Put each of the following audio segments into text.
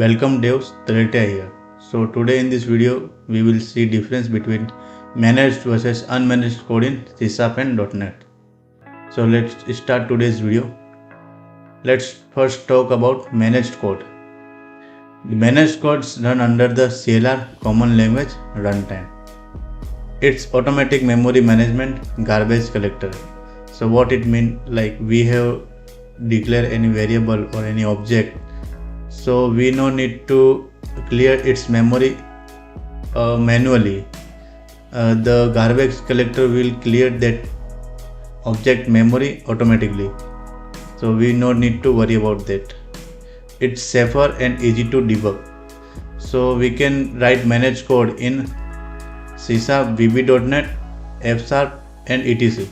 Welcome devs, Thalita here. So today in this video we will see difference between managed versus unmanaged code in C# and .NET. So let's start today's video. Let's first talk about managed code. The managed codes run under the CLR Common Language Runtime. It's automatic memory management garbage collector. So what it means, like we have declare any variable or any object, so we no need to clear its memory manually. The garbage collector will clear that object memory automatically, so we no need to worry about that. It's safer and easy to debug, so we can write managed code in C#, VB.NET, F#, and etc.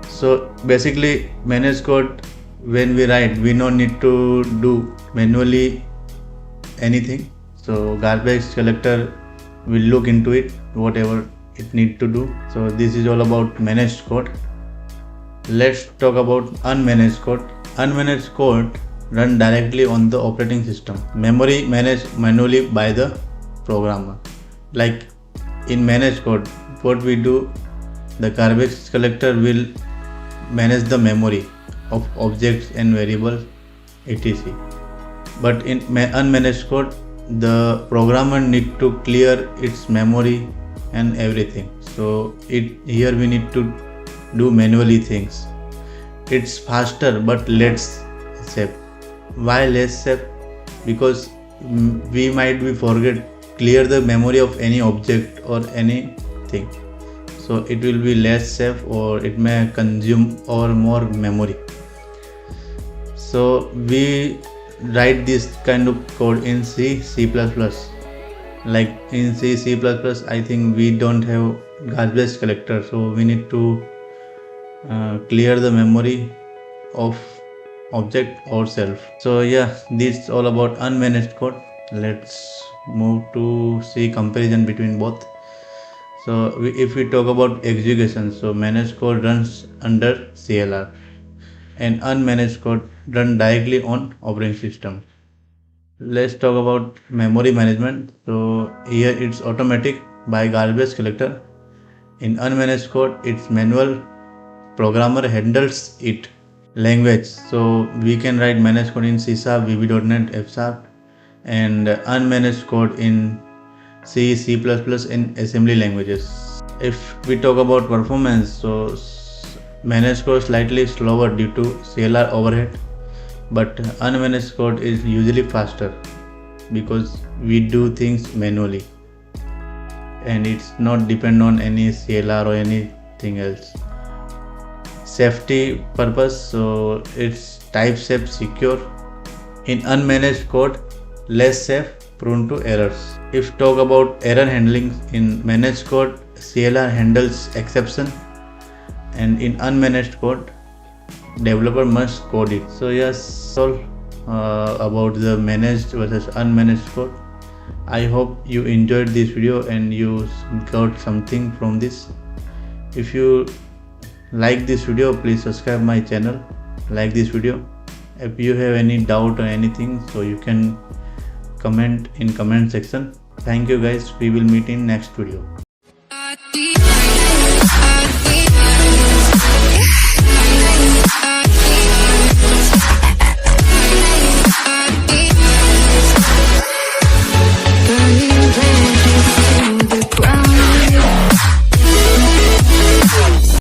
So basically managed code, when we write, we no need to do manually anything. So garbage collector will look into it, whatever it need to do. So this is all about managed code. Let's talk about unmanaged code. Unmanaged code run directly on the operating system. Memory managed manually by the programmer. Like in managed code, what we do, the garbage collector will manage the memory of objects and variables etc. But in unmanaged code, the programmer need to clear its memory and everything. So here we need to do manually things. It's faster but less safe. Why less safe? Because we might be forget clear the memory of any object or anything. So it will be less safe, or it may consume or more memory. So we write this kind of code in C++. Like in C++, I think we don't have garbage collector, so we need to clear the memory of object ourselves. So yeah, this is all about unmanaged code. Let's move to see comparison between both. So if we talk about execution, so managed code runs under CLR and unmanaged code run directly on operating system. Let's talk about memory management. So here it's automatic by garbage collector. In unmanaged code, it's manual. Programmer handles it. Language, so we can write managed code in C#, VB.NET, F#, and unmanaged code in C, C++, and assembly languages. If we talk about performance, so managed code slightly slower due to CLR overhead, but unmanaged code is usually faster because we do things manually and it's not depend on any CLR or anything else. Safety purpose, so it's type safe, secure. In unmanaged code, less safe, prone to errors. If talk about error handling, in managed code, CLR handles exception, and in unmanaged code, developer must code it. So yes, all about the managed versus unmanaged code. I hope you enjoyed this video and you got something from this. If you like this video, please subscribe my channel, like this video. If you have any doubt or anything, so you can comment in comment section. Thank you guys, we will meet in next video.